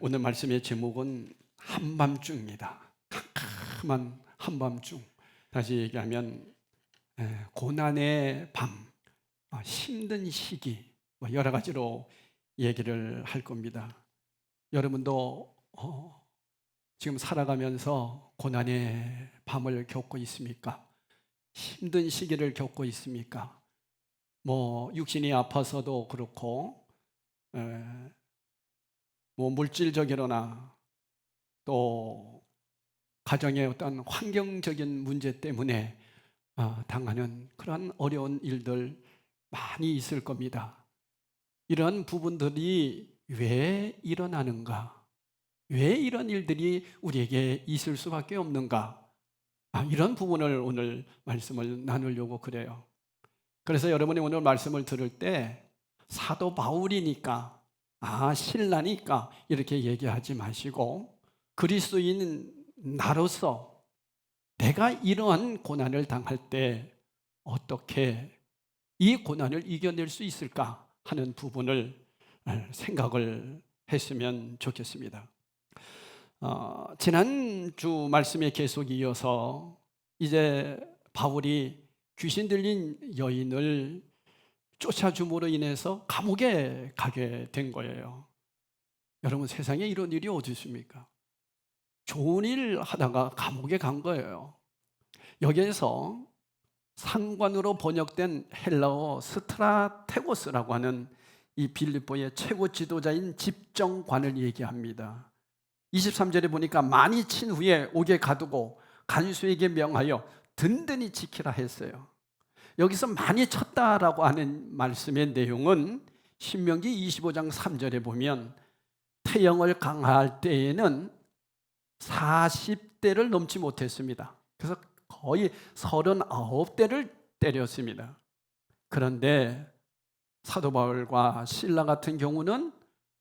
오늘 말씀의 제목은 한밤중입니다. 캄캄한 한밤중. 다시 얘기하면 고난의 밤, 힘든 시기, 여러 가지로 얘기를 할 겁니다. 여러분도 지금 살아가면서 고난의 밤을 겪고 있습니까? 힘든 시기를 겪고 있습니까? 육신이 아파서도 그렇고 물질적으로나 또 가정의 어떤 환경적인 문제 때문에 당하는 그런 어려운 일들 많이 있을 겁니다. 이런 부분들이 왜 일어나는가? 왜 이런 일들이 우리에게 있을 수밖에 없는가? 이런 부분을 오늘 말씀을 나누려고 그래요. 그래서 여러분이 오늘 말씀을 들을 때 사도 바울이니까 신라니까 이렇게 얘기하지 마시고 그리스도인 나로서 내가 이러한 고난을 당할 때 어떻게 이 고난을 이겨낼 수 있을까 하는 부분을 생각을 했으면 좋겠습니다. 지난주 말씀에 계속 이어서 이제 바울이 귀신 들린 여인을 쫓아줌으로 인해서 감옥에 가게 된 거예요. 여러분, 세상에 이런 일이 어디 있습니까? 좋은 일 하다가 감옥에 간 거예요. 여기에서 상관으로 번역된 헬라어 스트라테고스라고 하는 이 빌립보의 최고 지도자인 집정관을 얘기합니다. 23절에 보니까 많이 친 후에 옥에 가두고 간수에게 명하여 든든히 지키라 했어요. 여기서 많이 쳤다라고 하는 말씀의 내용은 신명기 25장 3절에 보면 태영을 강할 때에는 40대를 넘지 못했습니다. 그래서 거의 39대를 때렸습니다. 그런데 사도 바울과 실라 같은 경우는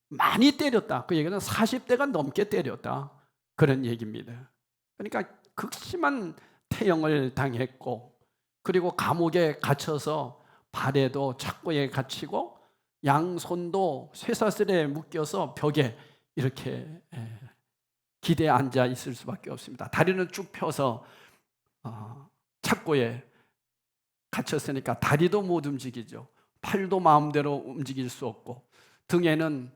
많이 때렸다. 그 얘기는 40대가 넘게 때렸다. 그런 얘기입니다. 그러니까 극심한 태영을 당했고, 그리고 감옥에 갇혀서 발에도 착고에 갇히고 양손도 쇠사슬에 묶여서 벽에 이렇게 기대에 앉아 있을 수밖에 없습니다. 다리는 쭉 펴서 착고에 갇혔으니까 다리도 못 움직이죠. 팔도 마음대로 움직일 수 없고 등에는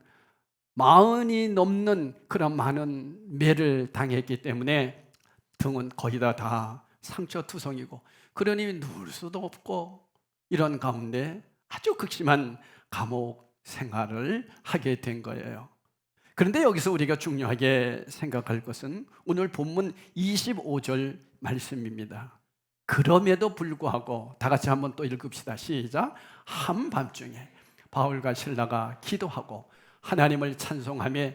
40이 넘는 그런 많은 매를 당했기 때문에 등은 거의 다 상처투성이고, 그러니 누울 수도 없고, 이런 가운데 아주 극심한 감옥 생활을 하게 된 거예요. 그런데 여기서 우리가 중요하게 생각할 것은 오늘 본문 25절 말씀입니다. 그럼에도 불구하고, 다 같이 한번 또 읽읍시다. 시작. 한밤중에 바울과 실라가 기도하고 하나님을 찬송하며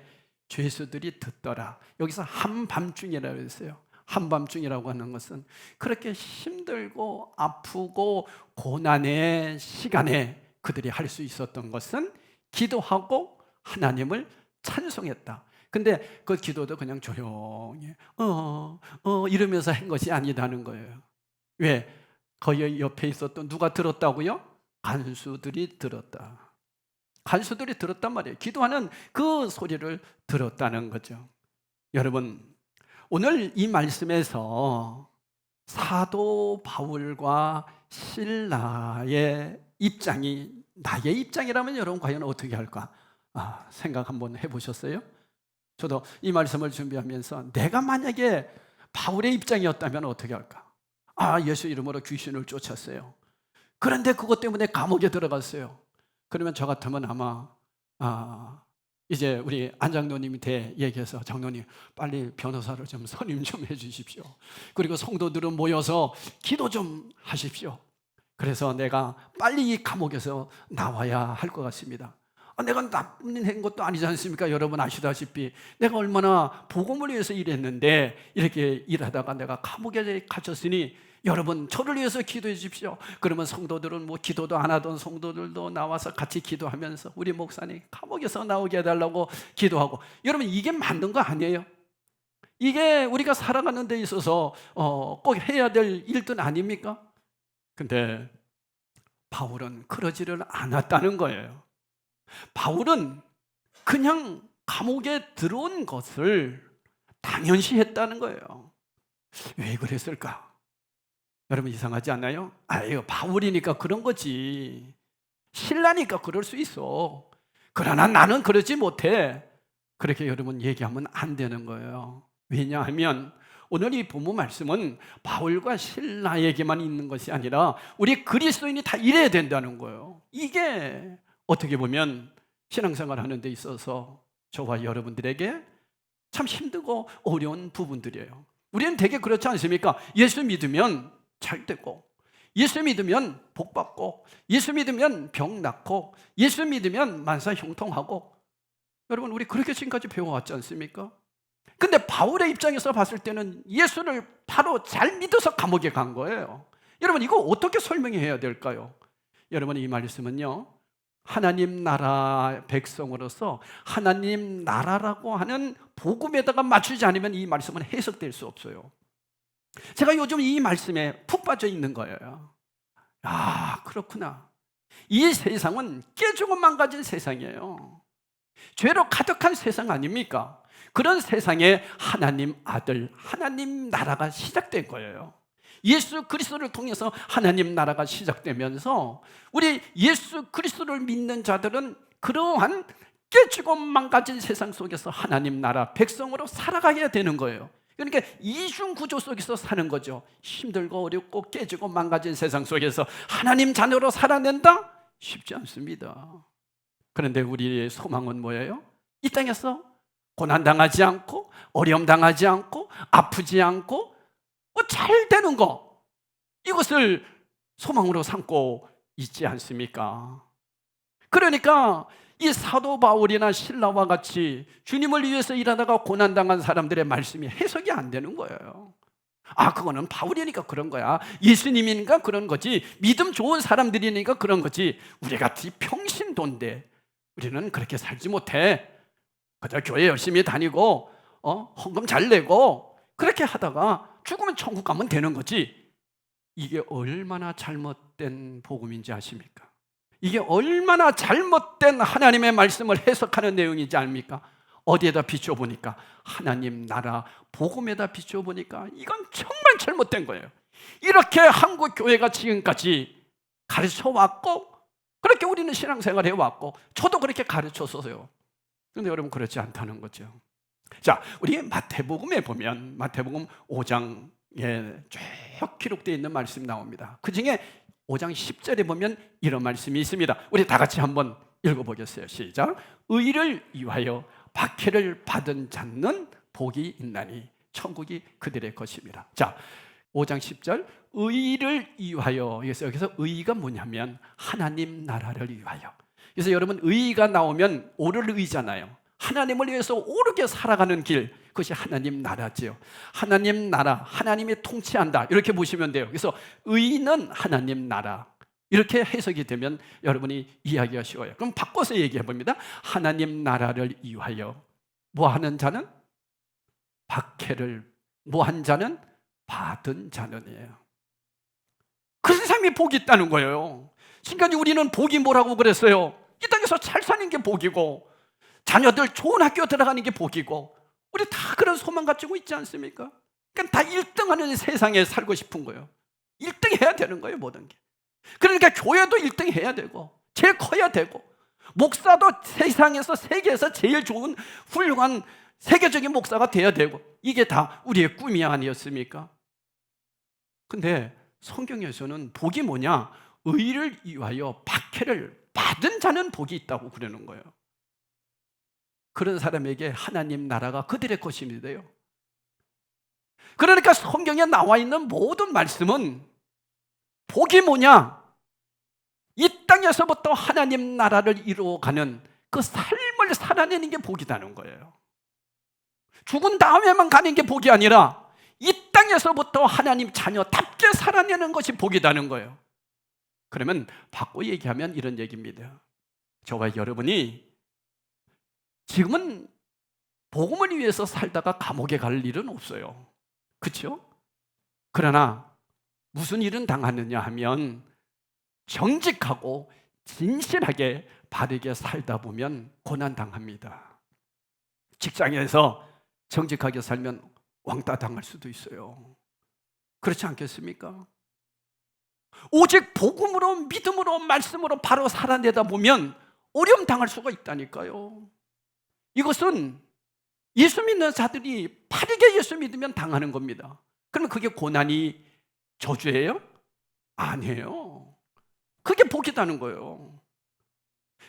죄수들이 듣더라. 여기서 한밤중이라고 했어요. 한밤중이라고 하는 것은 그렇게 힘들고 아프고 고난의 시간에 그들이 할 수 있었던 것은 기도하고 하나님을 찬송했다. 근데 그 기도도 그냥 조용히 이러면서 한 것이 아니라는 거예요. 왜? 거기 옆에 있었던 누가 들었다고요? 간수들이 들었다. 간수들이 들었단 말이에요. 기도하는 그 소리를 들었다는 거죠. 여러분, 오늘 이 말씀에서 사도 바울과 실라의 입장이 나의 입장이라면 여러분 과연 어떻게 할까? 생각 한번 해보셨어요? 저도 이 말씀을 준비하면서 내가 만약에 바울의 입장이었다면 어떻게 할까? 예수 이름으로 귀신을 쫓았어요. 그런데 그것 때문에 감옥에 들어갔어요. 그러면 저 같으면 아마 이제 우리 안 장로님한테 얘기해서 장로님 빨리 변호사를 좀 선임 좀 해주십시오. 그리고 성도들은 모여서 기도 좀 하십시오. 그래서 내가 빨리 이 감옥에서 나와야 할 것 같습니다. 내가 나쁜 것도 아니지 않습니까? 여러분 아시다시피 내가 얼마나 복음을 위해서 일했는데 이렇게 일하다가 내가 감옥에 갇혔으니 여러분 저를 위해서 기도해 주십시오. 그러면 성도들은 기도도 안 하던 성도들도 나와서 같이 기도하면서 우리 목사님 감옥에서 나오게 해달라고 기도하고, 여러분 이게 맞는 거 아니에요? 이게 우리가 살아가는 데 있어서 꼭 해야 될 일들 아닙니까? 근데 바울은 그러지를 않았다는 거예요. 바울은 그냥 감옥에 들어온 것을 당연시 했다는 거예요. 왜 그랬을까? 여러분 이상하지 않나요? 아유, 바울이니까 그런 거지. 신라니까 그럴 수 있어. 그러나 나는 그러지 못해. 그렇게 여러분 얘기하면 안 되는 거예요. 왜냐하면 오늘 이 본문 말씀은 바울과 신라에게만 있는 것이 아니라 우리 그리스도인이 다 이래야 된다는 거예요. 이게 어떻게 보면 신앙생활 하는 데 있어서 저와 여러분들에게 참 힘들고 어려운 부분들이에요. 우리는 되게 그렇지 않습니까? 예수 믿으면 잘 되고, 예수 믿으면 복 받고, 예수 믿으면 병 낫고, 예수 믿으면 만사 형통하고. 여러분 우리 그렇게 지금까지 배워왔지 않습니까? 근데 바울의 입장에서 봤을 때는 예수를 바로 잘 믿어서 감옥에 간 거예요. 여러분 이거 어떻게 설명해야 될까요? 여러분 이 말씀은요, 하나님 나라 백성으로서 하나님 나라라고 하는 복음에다가 맞추지 않으면 이 말씀은 해석될 수 없어요. 제가 요즘 이 말씀에 푹 빠져 있는 거예요. 아, 그렇구나. 이 세상은 깨지고 망가진 세상이에요. 죄로 가득한 세상 아닙니까? 그런 세상에 하나님 아들, 하나님 나라가 시작된 거예요. 예수 그리스도를 통해서 하나님 나라가 시작되면서 우리 예수 그리스도를 믿는 자들은 그러한 깨지고 망가진 세상 속에서 하나님 나라 백성으로 살아가야 되는 거예요. 그러니까 이중 구조 속에서 사는 거죠. 힘들고 어렵고 깨지고 망가진 세상 속에서 하나님 자녀로 살아낸다? 쉽지 않습니다. 그런데 우리의 소망은 뭐예요? 이 땅에서 고난당하지 않고 어려움 당하지 않고 아프지 않고 잘 되는 거, 이것을 소망으로 삼고 있지 않습니까? 그러니까 이 사도 바울이나 신라와 같이 주님을 위해서 일하다가 고난당한 사람들의 말씀이 해석이 안 되는 거예요. 아, 그거는 바울이니까 그런 거야, 예수님이니까 그런 거지, 믿음 좋은 사람들이니까 그런 거지, 우리 같이 평신도인데 우리는 그렇게 살지 못해. 그저 교회 열심히 다니고 헌금 잘 내고 그렇게 하다가 죽으면 천국 가면 되는 거지. 이게 얼마나 잘못된 복음인지 아십니까? 이게 얼마나 잘못된 하나님의 말씀을 해석하는 내용인지 압니까? 어디에다 비춰보니까 하나님 나라 복음에다 비춰보니까 이건 정말 잘못된 거예요. 이렇게 한국 교회가 지금까지 가르쳐왔고, 그렇게 우리는 신앙생활 해왔고, 저도 그렇게 가르쳤어요. 그런데 여러분 그렇지 않다는 거죠. 자, 우리 마태복음에 보면 마태복음 5장에 쭉 기록되어 있는 말씀이 나옵니다. 그 중에 5장 10절에 보면 이런 말씀이 있습니다. 우리 다 같이 한번 읽어보겠어요. 시작. 의를 위하여 박해를 받은 자는 복이 있나니 천국이 그들의 것입니다. 자, 5장 10절 의를 위하여. 여기서 의가 뭐냐면 하나님 나라를 위하여. 그래서 여러분 의가 나오면 옳을 의잖아요. 하나님을 위해서 옳게 살아가는 길, 그것이 하나님 나라지요. 하나님 나라, 하나님이 통치한다, 이렇게 보시면 돼요. 그래서 의는 하나님 나라, 이렇게 해석이 되면 여러분이 이해하기가 쉬워요. 그럼 바꿔서 얘기해 봅니다. 하나님 나라를 위하여 뭐하는 자는 박해를, 뭐한 자는 받은 자는이에요. 그 세상에 복이 있다는 거예요. 지금까지 우리는 복이 뭐라고 그랬어요? 이 땅에서 잘 사는 게 복이고, 자녀들 좋은 학교 들어가는 게 복이고, 우리 다 그런 소망 가지고 있지 않습니까? 그러니까 다 1등하는 세상에 살고 싶은 거예요. 1등 해야 되는 거예요, 모든 게. 그러니까 교회도 1등 해야 되고, 제일 커야 되고, 목사도 세상에서, 세계에서 제일 좋은 훌륭한 세계적인 목사가 돼야 되고, 이게 다 우리의 꿈이 아니었습니까? 근데 성경에서는 복이 뭐냐? 의를 위하여 박해를 받은 자는 복이 있다고 그러는 거예요. 그런 사람에게 하나님 나라가 그들의 것입니다요. 그러니까 성경에 나와 있는 모든 말씀은 복이 뭐냐? 이 땅에서부터 하나님 나라를 이루어가는 그 삶을 살아내는 게 복이라는 거예요. 죽은 다음에만 가는 게 복이 아니라 이 땅에서부터 하나님 자녀답게 살아내는 것이 복이라는 거예요. 그러면 바꿔 얘기하면 이런 얘기입니다. 저와 여러분이 지금은 복음을 위해서 살다가 감옥에 갈 일은 없어요. 그렇죠? 그러나 무슨 일은 당하느냐 하면 정직하고 진실하게 바르게 살다 보면 고난 당합니다. 직장에서 정직하게 살면 왕따 당할 수도 있어요. 그렇지 않겠습니까? 오직 복음으로, 믿음으로, 말씀으로 바로 살아내다 보면 어려움 당할 수가 있다니까요. 이것은 예수 믿는 자들이 바르게 예수 믿으면 당하는 겁니다. 그러면 그게 고난이 저주예요? 아니에요. 그게 복이라는 거예요.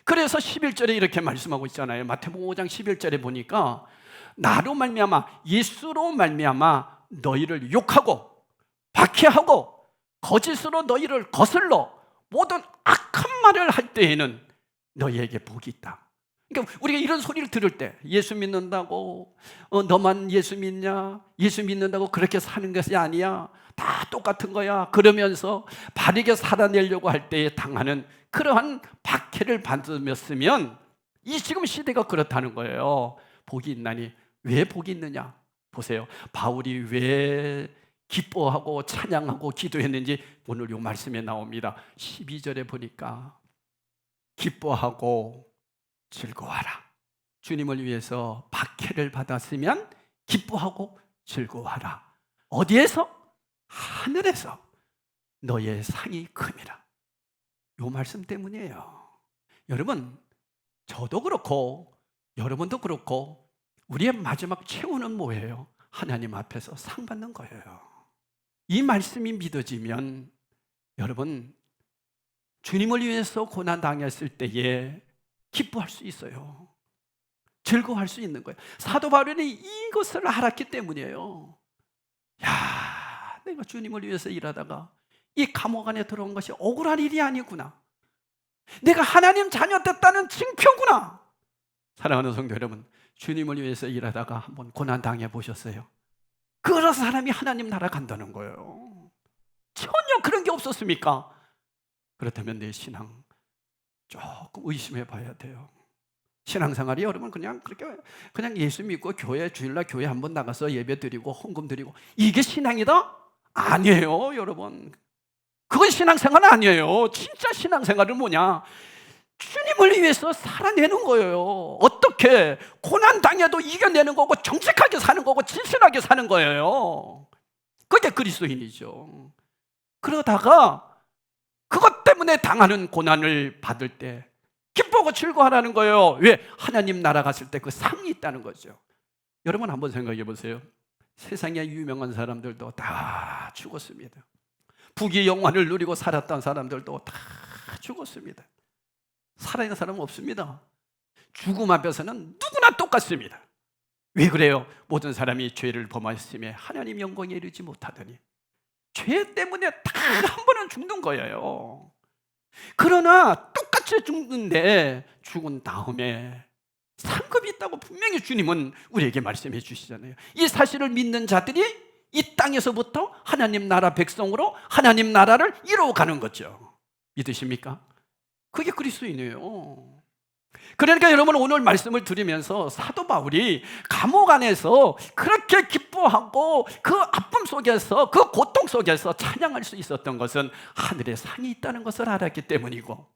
그래서 11절에 이렇게 말씀하고 있잖아요. 마태복음 5장 11절에 보니까 나로 말미암아, 예수로 말미암아 너희를 욕하고 박해하고 거짓으로 너희를 거슬러 모든 악한 말을 할 때에는 너희에게 복이 있다. 그러니까 우리가 이런 소리를 들을 때 예수 믿는다고 너만 예수 믿냐? 예수 믿는다고 그렇게 사는 것이 아니야. 다 똑같은 거야. 그러면서 바르게 살아내려고 할 때에 당하는 그러한 박해를 받으면 이 지금 시대가 그렇다는 거예요. 복이 있나니. 왜 복이 있느냐? 보세요. 바울이 왜 기뻐하고 찬양하고 기도했는지 오늘 이 말씀에 나옵니다. 12절에 보니까 기뻐하고 즐거워하라. 주님을 위해서 박해를 받았으면 기뻐하고 즐거워하라. 어디에서? 하늘에서 너의 상이 큼이라. 이 말씀 때문이에요. 여러분, 저도 그렇고 여러분도 그렇고 우리의 마지막 최후는 뭐예요? 하나님 앞에서 상 받는 거예요. 이 말씀이 믿어지면 여러분, 주님을 위해서 고난 당했을 때에 기뻐할 수 있어요. 즐거워할 수 있는 거예요. 사도 바울은 이것을 알았기 때문이에요. 야, 내가 주님을 위해서 일하다가 이 감옥 안에 들어온 것이 억울한 일이 아니구나. 내가 하나님 자녀 됐다는 징표구나. 사랑하는 성도 여러분, 주님을 위해서 일하다가 한번 고난 당해 보셨어요? 그래서 사람이 하나님 나라 간다는 거예요. 전혀 그런 게 없었습니까? 그렇다면 내 신앙 조금 의심해 봐야 돼요. 신앙생활이 여러분 그냥 예수 믿고 교회 주일날 교회 한번 나가서 예배 드리고 헌금 드리고 이게 신앙이다? 아니에요, 여러분. 그건 신앙생활 아니에요. 진짜 신앙생활은 뭐냐? 주님을 위해서 살아내는 거예요. 어떻게? 고난 당해도 이겨내는 거고 정직하게 사는 거고 진실하게 사는 거예요. 그게 그리스도인이죠. 그러다가 그것 때문에 당하는 고난을 받을 때 기쁘고 즐거워하라는 거예요. 왜? 하나님 나라 갔을 때 그 상이 있다는 거죠. 여러분 한번 생각해 보세요. 세상에 유명한 사람들도 다 죽었습니다. 부귀 영화를 누리고 살았던 사람들도 다 죽었습니다. 살아있는 사람은 없습니다. 죽음 앞에서는 누구나 똑같습니다. 왜 그래요? 모든 사람이 죄를 범하였음에 하나님 영광에 이르지 못하더니 죄 때문에 다 한 번은 죽는 거예요. 그러나 똑같이 죽는데 죽은 다음에 상급이 있다고 분명히 주님은 우리에게 말씀해 주시잖아요. 이 사실을 믿는 자들이 이 땅에서부터 하나님 나라 백성으로 하나님 나라를 이루어가는 거죠. 믿으십니까? 그게 그리스도인이에요. 그러니까 여러분 오늘 말씀을 들으면서 사도 바울이 감옥 안에서 그렇게 기뻐하고 그 아픔 속에서 그 고통 속에서 찬양할 수 있었던 것은 하늘에 상이 있다는 것을 알았기 때문이고,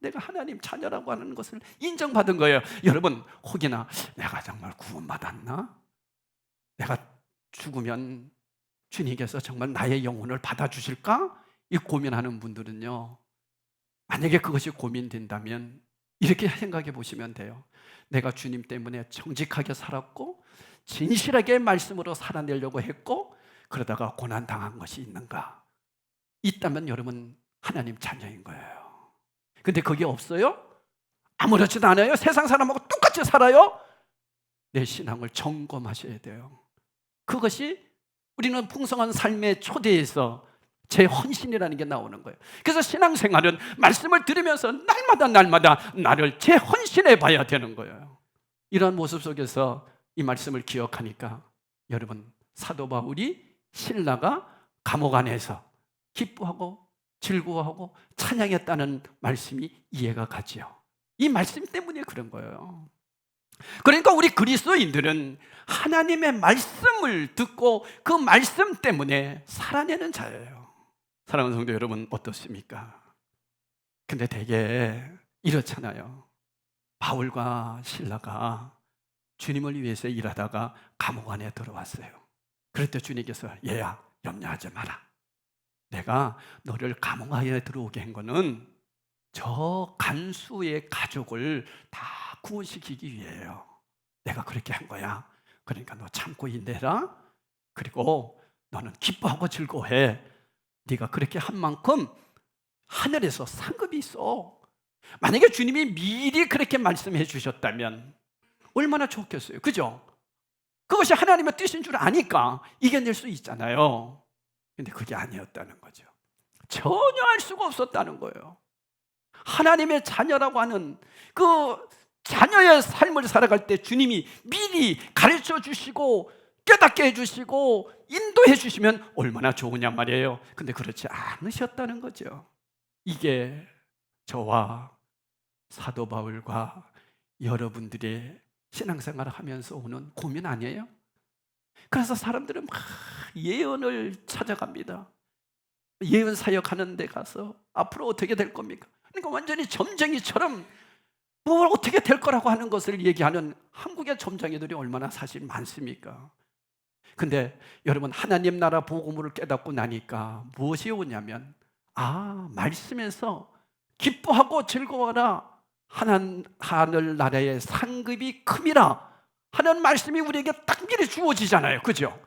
내가 하나님 자녀라고 하는 것을 인정받은 거예요. 여러분 혹이나 내가 정말 구원받았나? 내가 죽으면 주님께서 정말 나의 영혼을 받아주실까? 이 고민하는 분들은요, 만약에 그것이 고민된다면 이렇게 생각해 보시면 돼요. 내가 주님 때문에 정직하게 살았고 진실하게 말씀으로 살아내려고 했고 그러다가 고난당한 것이 있는가? 있다면 여러분 하나님 자녀인 거예요. 근데 그게 없어요? 아무렇지도 않아요? 세상 사람하고 똑같이 살아요? 내 신앙을 점검하셔야 돼요. 그것이 우리는 풍성한 삶의 초대에서 제 헌신이라는 게 나오는 거예요. 그래서 신앙생활은 말씀을 들으면서 날마다 나를 제 헌신해 봐야 되는 거예요. 이런 모습 속에서 이 말씀을 기억하니까 여러분 사도 바울이 신라가 감옥 안에서 기뻐하고 즐거워하고 찬양했다는 말씀이 이해가 가지요. 이 말씀 때문에 그런 거예요. 그러니까 우리 그리스도인들은 하나님의 말씀을 듣고 그 말씀 때문에 살아내는 자예요. 사랑하는 성도 여러분 어떻습니까? 근데 되게 이렇잖아요. 바울과 실라가 주님을 위해서 일하다가 감옥 안에 들어왔어요. 그럴 때 주님께서 얘야, 염려하지 마라. 내가 너를 감옥 안에 들어오게 한 거는 저 간수의 가족을 다 구원시키기 위해요. 내가 그렇게 한 거야. 그러니까 너 참고 인내라. 그리고 너는 기뻐하고 즐거워해. 네가 그렇게 한 만큼 하늘에서 상급이 있어. 만약에 주님이 미리 그렇게 말씀해 주셨다면 얼마나 좋겠어요. 그죠? 그것이 하나님의 뜻인 줄 아니까 이겨낼 수 있잖아요. 근데 그게 아니었다는 거죠. 전혀 알 수가 없었다는 거예요. 하나님의 자녀라고 하는 그 자녀의 삶을 살아갈 때 주님이 미리 가르쳐 주시고 깨닫게 해주시고 인도해 주시면 얼마나 좋으냐 말이에요. 근데 그렇지 않으셨다는 거죠. 이게 저와 사도 바울과 여러분들의 신앙생활을 하면서 오는 고민 아니에요? 그래서 사람들은 막 예언을 찾아갑니다. 예언 사역하는 데 가서 앞으로 어떻게 될 겁니까? 그러니까 완전히 점쟁이처럼 뭘 어떻게 될 거라고 하는 것을 얘기하는 한국의 점쟁이들이 얼마나 사실 많습니까? 근데 여러분, 하나님 나라 복음을 깨닫고 나니까 무엇이 오냐면 말씀에서 기뻐하고 즐거워라, 하늘 나라의 상급이 큼이라 하는 말씀이 우리에게 딱 미리 주어지잖아요. 그죠?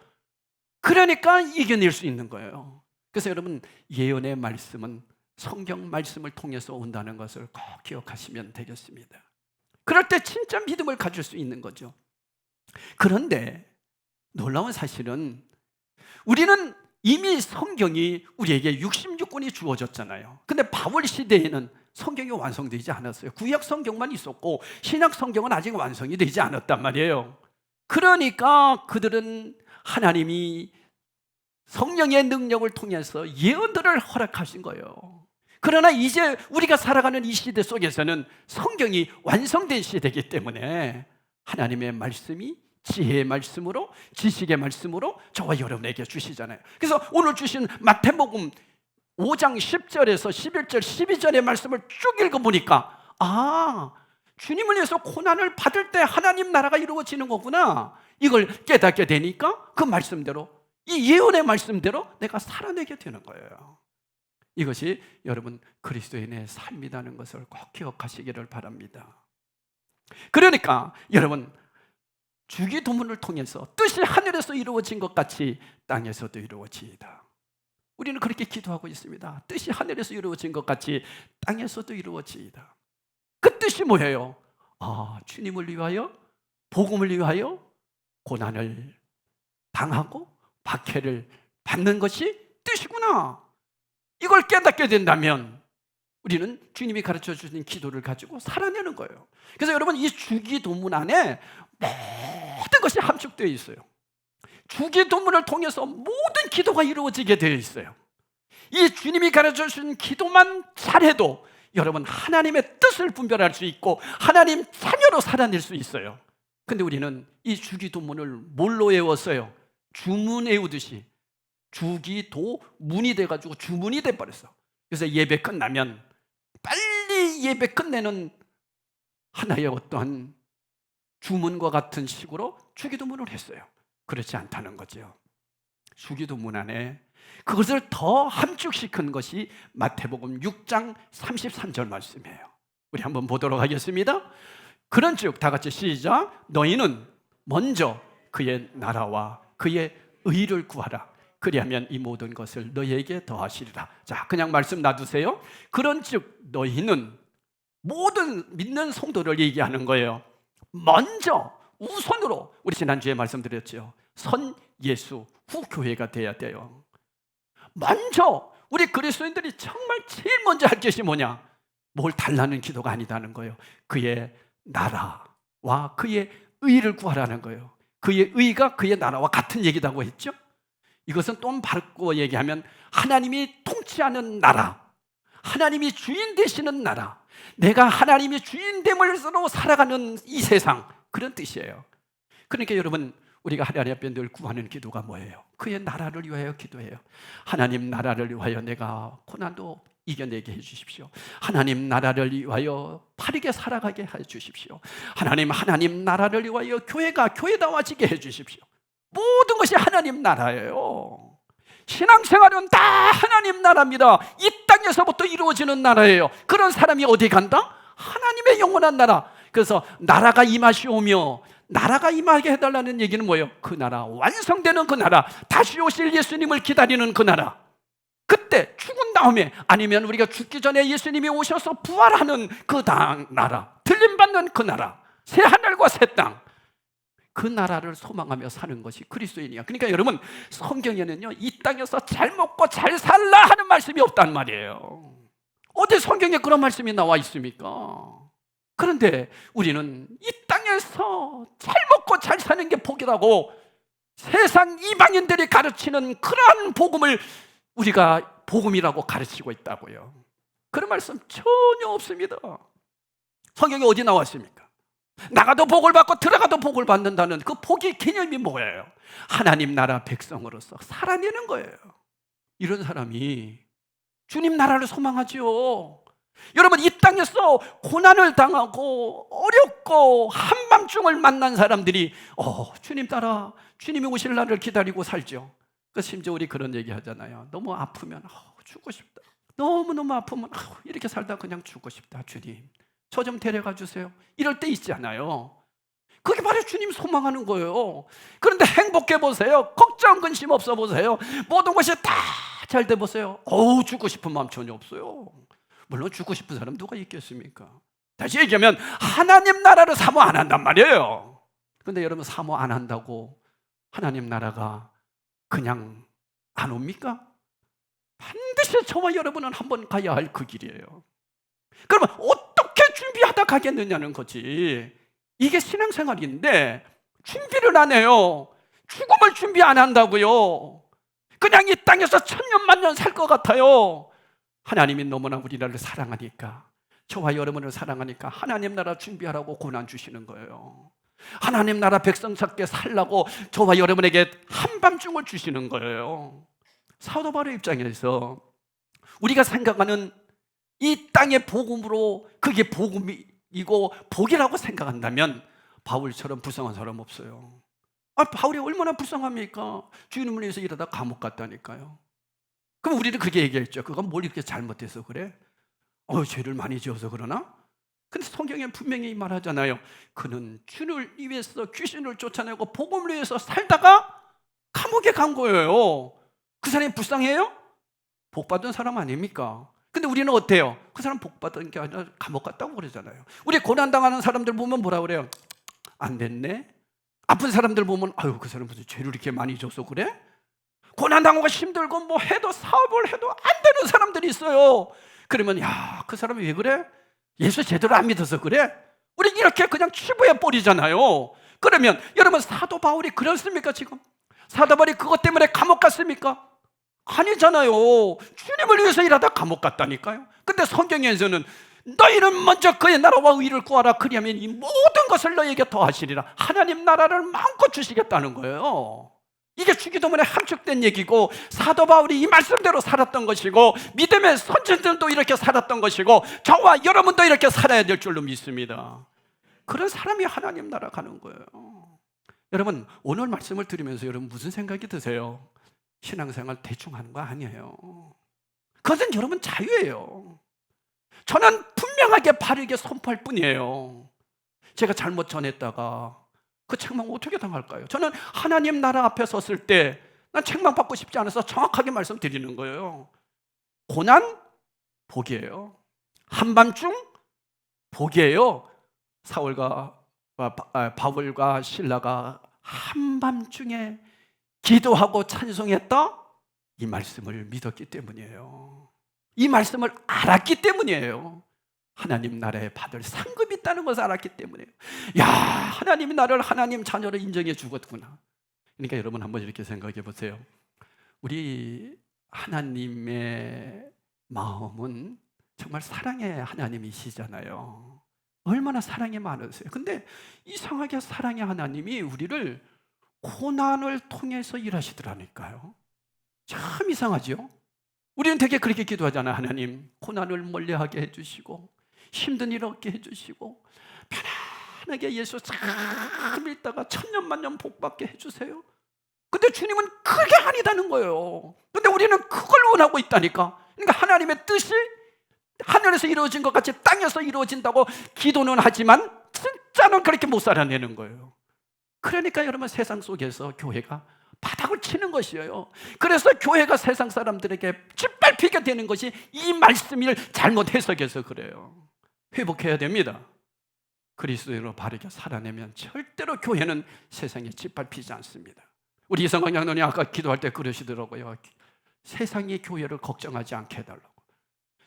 그러니까 이겨낼 수 있는 거예요. 그래서 여러분, 예언의 말씀은 성경 말씀을 통해서 온다는 것을 꼭 기억하시면 되겠습니다. 그럴 때 진짜 믿음을 가질 수 있는 거죠. 그런데 놀라운 사실은 우리는 이미 성경이 우리에게 66권이 주어졌잖아요. 근데 바울 시대에는 성경이 완성되지 않았어요. 구약 성경만 있었고 신약 성경은 아직 완성이 되지 않았단 말이에요. 그러니까 그들은 하나님이 성령의 능력을 통해서 예언들을 허락하신 거예요. 그러나 이제 우리가 살아가는 이 시대 속에서는 성경이 완성된 시대이기 때문에 하나님의 말씀이 지혜의 말씀으로, 지식의 말씀으로 저와 여러분에게 주시잖아요. 그래서 오늘 주신 마태복음 5장 10절에서 11절, 12절의 말씀을 쭉 읽어보니까 주님을 위해서 고난을 받을 때 하나님 나라가 이루어지는 거구나, 이걸 깨닫게 되니까 그 말씀대로, 이 예언의 말씀대로 내가 살아내게 되는 거예요. 이것이 여러분 그리스도인의 삶이라는 것을 꼭 기억하시기를 바랍니다. 그러니까 여러분, 주기도문을 통해서 뜻이 하늘에서 이루어진 것 같이 땅에서도 이루어지이다. 우리는 그렇게 기도하고 있습니다. 뜻이 하늘에서 이루어진 것 같이 땅에서도 이루어지이다. 그 뜻이 뭐예요? 주님을 위하여, 복음을 위하여 고난을 당하고 박해를 받는 것이 뜻이구나. 이걸 깨닫게 된다면 우리는 주님이 가르쳐 주신 기도를 가지고 살아내는 거예요. 그래서 여러분, 이 주기도문 안에 모든 것이 함축되어 있어요. 주기도문을 통해서 모든 기도가 이루어지게 되어 있어요. 이 주님이 가르쳐 주신 기도만 잘해도 여러분 하나님의 뜻을 분별할 수 있고 하나님 자녀로 살아낼 수 있어요. 근데 우리는 이 주기도문을 뭘로 외웠어요? 주문 외우듯이 주기도문이 돼가지고 주문이 돼버렸어. 그래서 예배 끝나면 빨리 예배 끝내는 하나의 어떠한 주문과 같은 식으로 주기도문을 했어요. 그렇지 않다는 거죠. 주기도문 안에 그것을 더 함축시킨 것이 마태복음 6장 33절 말씀이에요. 우리 한번 보도록 하겠습니다. 그런즉 다 같이 시작. 너희는 먼저 그의 나라와 그의 의를 구하라. 그리하면 이 모든 것을 너희에게 더하시리라. 자, 그냥 말씀 놔두세요. 그런즉 너희는, 모든 믿는 성도를 얘기하는 거예요. 먼저 우선으로, 우리 지난주에 말씀드렸죠. 선 예수 후 교회가 돼야 돼요. 먼저 우리 그리스도인들이 정말 제일 먼저 할 것이 뭐냐? 뭘 달라는 기도가 아니다는 거예요. 그의 나라와 그의 의를 구하라는 거예요. 그의 의가 그의 나라와 같은 얘기라고 했죠. 이것은 또 바꾸어 얘기하면 하나님이 통치하는 나라, 하나님이 주인 되시는 나라, 내가 하나님이 주인됨으로 살아가는 이 세상, 그런 뜻이에요. 그러니까 여러분, 우리가 하나님 앞에 늘 구하는 기도가 뭐예요? 그의 나라를 위하여 기도해요. 하나님 나라를 위하여 내가 고난도 이겨내게 해주십시오. 하나님 나라를 위하여 바르게 살아가게 해주십시오. 하나님 나라를 위하여 교회가 교회다워지게 해주십시오. 모든 것이 하나님 나라예요. 신앙생활은 다 하나님 나라입니다. 이 땅에서부터 이루어지는 나라예요. 그런 사람이 어디 간다? 하나님의 영원한 나라. 그래서 나라가 임하시오며, 나라가 임하게 해달라는 얘기는 뭐예요? 그 나라, 완성되는 그 나라, 다시 오실 예수님을 기다리는 그 나라. 그때 죽은 다음에, 아니면 우리가 죽기 전에 예수님이 오셔서 부활하는 그 나라, 들림받는 그 나라, 새 하늘과 새 땅, 그 나라를 소망하며 사는 것이 그리스도인이야. 그러니까 여러분, 성경에는요, 이 땅에서 잘 먹고 잘 살라 하는 말씀이 없단 말이에요. 어디 성경에 그런 말씀이 나와 있습니까? 그런데 우리는 이 땅에서 잘 먹고 잘 사는 게 복이라고 세상 이방인들이 가르치는 그러한 복음을 우리가 복음이라고 가르치고 있다고요. 그런 말씀 전혀 없습니다. 성경에 어디 나와 있습니까? 나가도 복을 받고 들어가도 복을 받는다는 그 복의 개념이 뭐예요? 하나님 나라 백성으로서 살아내는 거예요. 이런 사람이 주님 나라를 소망하지요. 여러분, 이 땅에서 고난을 당하고 어렵고 한밤중을 만난 사람들이 주님 따라 주님이 오실 날을 기다리고 살죠. 심지어 우리 그런 얘기 하잖아요. 너무 아프면 죽고 싶다. 너무너무 아프면 이렇게 살다 그냥 죽고 싶다. 주님, 저 좀 데려가 주세요. 이럴 때 있잖아요. 그게 바로 주님 소망하는 거예요. 그런데 행복해 보세요. 걱정 근심 없어 보세요. 모든 것이 다 잘 돼 보세요. 죽고 싶은 마음 전혀 없어요. 물론 죽고 싶은 사람 누가 있겠습니까? 다시 얘기하면 하나님 나라를 사모 안 한단 말이에요. 그런데 여러분, 사모 안 한다고 하나님 나라가 그냥 안 옵니까? 반드시 저와 여러분은 한번 가야 할 그 길이에요. 그러면 어떻게 준비하다 가겠느냐는 거지. 이게 신앙생활인데 준비를 안 해요. 죽음을 준비 안 한다고요. 그냥 이 땅에서 천년만년 살 것 같아요. 하나님이 너무나 우리를 사랑하니까, 저와 여러분을 사랑하니까 하나님 나라 준비하라고 고난 주시는 거예요. 하나님 나라 백성답게 살라고 저와 여러분에게 한밤중을 주시는 거예요. 사도 바울의 입장에서 우리가 생각하는 이 땅의 복음으로 그게 복음이고 복이라고 생각한다면 바울처럼 불쌍한 사람 없어요. 바울이 얼마나 불쌍합니까? 주님을 위해서 일하다 감옥 갔다니까요. 그럼 우리는 그렇게 얘기했죠. 그건 뭘 이렇게 잘못해서 그래? 죄를 많이 지어서 그러나? 근데 성경에 분명히 말하잖아요. 그는 주를 위해서 귀신을 쫓아내고 복음을 위해서 살다가 감옥에 간 거예요. 그 사람이 불쌍해요? 복 받은 사람 아닙니까? 근데 우리는 어때요? 그 사람 복 받은 게 아니라 감옥 갔다고 그러잖아요. 우리 고난당하는 사람들 보면 뭐라 그래요? 안 됐네? 아픈 사람들 보면 그 사람 무슨 죄를 이렇게 많이 져서 그래? 고난당하고 힘들고 뭐 해도 사업을 해도 안 되는 사람들이 있어요. 그러면 그 사람이 왜 그래? 예수 제대로 안 믿어서 그래? 우리 이렇게 그냥 치부해 버리잖아요. 그러면 여러분, 사도 바울이 그렇습니까 지금? 사도 바울이 그것 때문에 감옥 갔습니까? 아니잖아요. 주님을 위해서 일하다 감옥 갔다니까요. 근데 성경에서는 너희는 먼저 그의 나라와 의를 구하라. 그리하면 이 모든 것을 너희에게 더하시리라. 하나님 나라를 마음껏 주시겠다는 거예요. 이게 주기도문에 함축된 얘기고, 사도 바울이 이 말씀대로 살았던 것이고, 믿음의 선진들도 이렇게 살았던 것이고, 저와 여러분도 이렇게 살아야 될 줄로 믿습니다. 그런 사람이 하나님 나라 가는 거예요. 여러분, 오늘 말씀을 들으면서 여러분 무슨 생각이 드세요? 신앙생활 대충 하는 거 아니에요. 그것은 여러분 자유예요. 저는 분명하게 바르게 선포할 뿐이에요. 제가 잘못 전했다가 그 책망 어떻게 당할까요? 저는 하나님 나라 앞에 섰을 때 난 책망받고 싶지 않아서 정확하게 말씀드리는 거예요. 고난? 복이에요. 한밤중? 복이에요. 바울과 실라가 한밤중에 기도하고 찬송했다? 이 말씀을 믿었기 때문이에요. 이 말씀을 알았기 때문이에요. 하나님 나라에 받을 상급이 있다는 것을 알았기 때문이에요. 하나님이 나를 하나님 자녀로 인정해 주겠구나. 그러니까 여러분 한번 이렇게 생각해 보세요. 우리 하나님의 마음은 정말 사랑의 하나님이시잖아요. 얼마나 사랑이 많으세요. 근데 이상하게 사랑의 하나님이 우리를 고난을 통해서 일하시더라니까요. 참 이상하죠. 우리는 되게 그렇게 기도하잖아요. 하나님, 고난을 멀리하게 해주시고 힘든 일 없게 해주시고 편안하게 예수 참 믿다가 천년만년 복받게 해주세요. 근데 주님은 그게 아니다는 거예요. 근데 우리는 그걸 원하고 있다니까. 그러니까 하나님의 뜻이 하늘에서 이루어진 것 같이 땅에서 이루어진다고 기도는 하지만 진짜는 그렇게 못 살아내는 거예요. 그러니까 여러분, 세상 속에서 교회가 바닥을 치는 것이에요. 그래서 교회가 세상 사람들에게 짓밟히게 되는 것이 이 말씀을 잘못 해석해서 그래요. 회복해야 됩니다. 그리스도인으로 바르게 살아내면 절대로 교회는 세상에 짓밟히지 않습니다. 우리 이성광 장로님 아까 기도할 때 그러시더라고요. 세상이 교회를 걱정하지 않게 해달라고.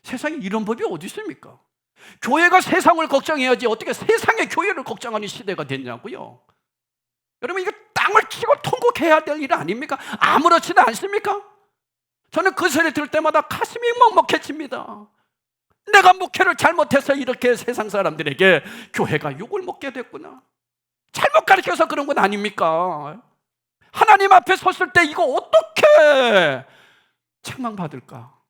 세상에 이런 법이 어디 있습니까? 교회가 세상을 걱정해야지 어떻게 세상의 교회를 걱정하는 시대가 됐냐고요. 여러분, 이거 땅을 치고 통곡해야 될 일 아닙니까? 아무렇지도 않습니까? 저는 그 소리 들을 때마다 가슴이 먹먹해집니다. 내가 목회를 잘못해서 이렇게 세상 사람들에게 교회가 욕을 먹게 됐구나. 잘못 가르쳐서 그런 건 아닙니까? 하나님 앞에 섰을 때 이거 어떻게 책망받을까?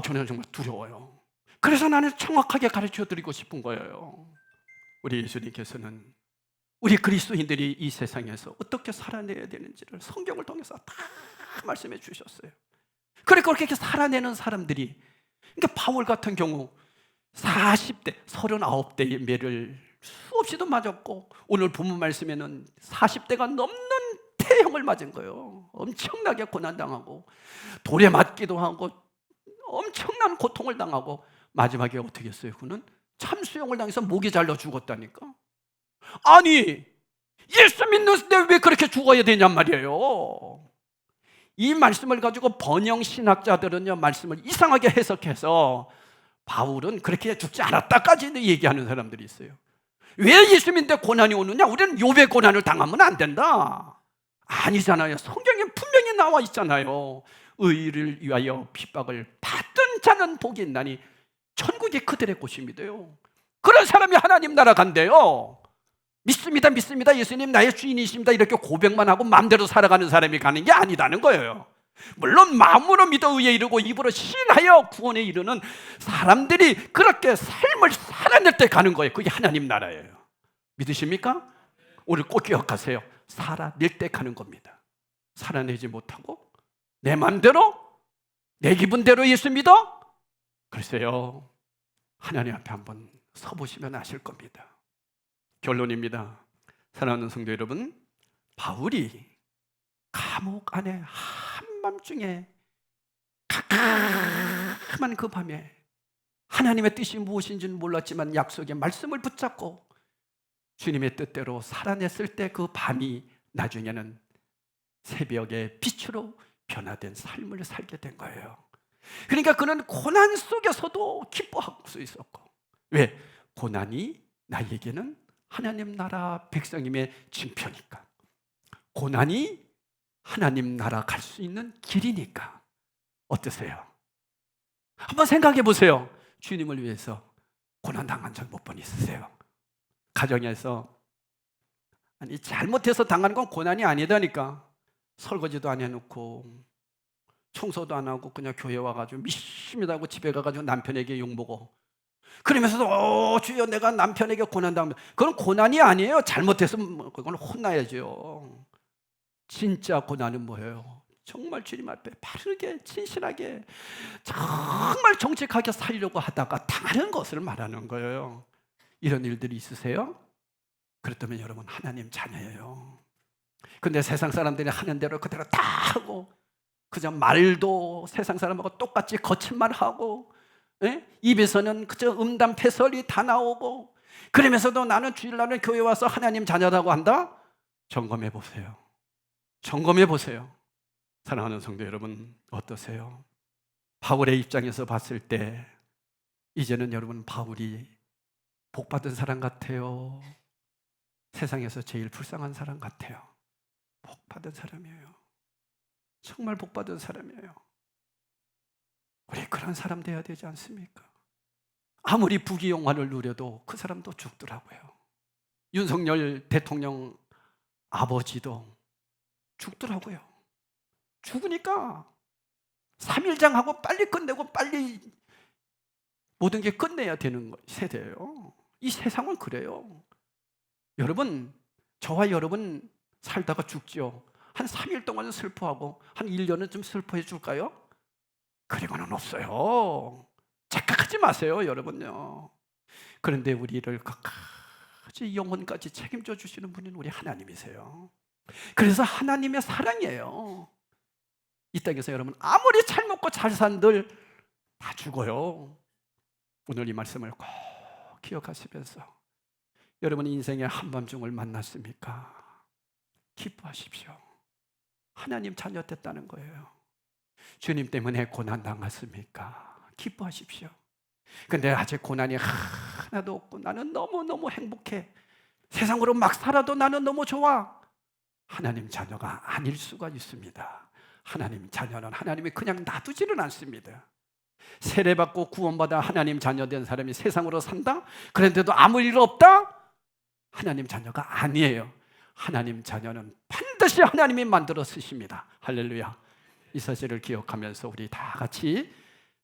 저는 정말 두려워요. 그래서 나는 정확하게 가르쳐 드리고 싶은 거예요. 우리 예수님께서는 우리 그리스도인들이 이 세상에서 어떻게 살아내야 되는지를 성경을 통해서 다 말씀해 주셨어요. 그러니까 그렇게 살아내는 사람들이, 그러니까 바울 같은 경우 40대, 39대의 매를 수없이도 맞았고, 오늘 본문 말씀에는 40대가 넘는 태형을 맞은 거예요. 엄청나게 고난당하고 돌에 맞기도 하고 엄청난 고통을 당하고 마지막에 어떻게 했어요? 그는 참수형을 당해서 목이 잘려 죽었다니까. 아니, 예수 믿는데 왜 그렇게 죽어야 되냔 말이에요. 이 말씀을 가지고 번영 신학자들은요, 말씀을 이상하게 해석해서 바울은 그렇게 죽지 않았다까지 얘기하는 사람들이 있어요. 왜 예수 믿는데 고난이 오느냐? 우리는 욥의 고난을 당하면 안 된다. 아니잖아요. 성경에 분명히 나와 있잖아요. 의를 위하여 핍박을 받던 자는 복이 있나니 천국이 그들의 곳입니다요. 그런 사람이 하나님 나라 간대요. 믿습니다, 믿습니다, 예수님 나의 주인이십니다, 이렇게 고백만 하고 마음대로 살아가는 사람이 가는 게 아니다는 거예요. 물론 마음으로 믿어 의에 이르고 입으로 신하여 구원에 이르는 사람들이 그렇게 삶을 살아낼 때 가는 거예요. 그게 하나님 나라예요. 믿으십니까? 오늘 꼭 기억하세요. 살아낼 때 가는 겁니다. 살아내지 못하고 내 마음대로 내 기분대로 예수 믿어? 글쎄요, 하나님 앞에 한번 서보시면 아실 겁니다. 결론입니다. 사랑하는 성도 여러분, 바울이 감옥 안에 한밤중에 캄캄한 그 밤에 하나님의 뜻이 무엇인지는 몰랐지만 약속의 말씀을 붙잡고 주님의 뜻대로 살아냈을 때 그 밤이 나중에는 새벽의 빛으로 변화된 삶을 살게 된 거예요. 그러니까 그는 고난 속에서도 기뻐할 수 있었고, 왜? 고난이 나에게는 하나님 나라 백성임의 징표니까, 고난이 하나님 나라 갈 수 있는 길이니까. 어떠세요? 한번 생각해 보세요. 주님을 위해서 고난 당한 적 몇 번 있으세요? 가정에서, 아니 잘못해서 당하는 건 고난이 아니다니까. 설거지도 안 해놓고 청소도 안 하고 그냥 교회 와가지고 미심이다 하고 집에 가가지고 남편에게 욕먹어. 그러면서도 주여 내가 남편에게 고난당하면, 그건 고난이 아니에요. 잘못해서 그건 혼나야죠. 진짜 고난은 뭐예요? 정말 주님 앞에 바르게 진실하게 정말 정직하게 살려고 하다가 당하는 것을 말하는 거예요. 이런 일들이 있으세요? 그렇다면 여러분 하나님 자녀예요. 근데 세상 사람들이 하는 대로 그대로 다 하고, 그저 말도 세상 사람하고 똑같이 거친 말 하고, 입에서는 그저 음담 패설이 다 나오고, 그러면서도 나는 주일날은 교회 와서 하나님 자녀라고 한다? 점검해 보세요. 점검해 보세요. 사랑하는 성도 여러분, 어떠세요? 바울의 입장에서 봤을 때 이제는 여러분 바울이 복받은 사람 같아요? 세상에서 제일 불쌍한 사람 같아요? 복받은 사람이에요. 정말 복받은 사람이에요. 우리 그런 사람 돼야 되지 않습니까? 아무리 부귀영화를 누려도 그 사람도 죽더라고요. 윤석열 대통령 아버지도 죽더라고요. 죽으니까 3일장하고 빨리 끝내고 빨리 모든 게 끝내야 되는 세대예요. 이 세상은 그래요. 여러분, 저와 여러분 살다가 죽죠. 한 3일 동안은 슬퍼하고 한 1년은 좀 슬퍼해 줄까요? 그리고는 없어요. 착각하지 마세요, 여러분요. 그런데 우리를 끝까지 영혼까지 책임져 주시는 분은 우리 하나님이세요. 그래서 하나님의 사랑이에요. 이 땅에서 여러분 아무리 잘 먹고 잘 산들 다 죽어요. 오늘 이 말씀을 꼭 기억하시면서 여러분 인생의 한밤중을 만났습니까? 기뻐하십시오. 하나님 자녀 됐다는 거예요. 주님 때문에 고난 당했습니까? 기뻐하십시오. 근데 아직 고난이 하나도 없고 나는 너무너무 행복해. 세상으로 막 살아도 나는 너무 좋아. 하나님 자녀가 아닐 수가 있습니다. 하나님 자녀는 하나님이 그냥 놔두지는 않습니다. 세례받고 구원받아 하나님 자녀 된 사람이 세상으로 산다? 그런데도 아무 일 없다? 하나님 자녀가 아니에요. 하나님 자녀는 반드시 하나님이 만들어 쓰십니다. 할렐루야. 이 사실을 기억하면서 우리 다 같이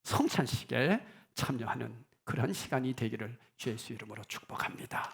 성찬식에 참여하는 그런 시간이 되기를 주의 이름으로 축복합니다.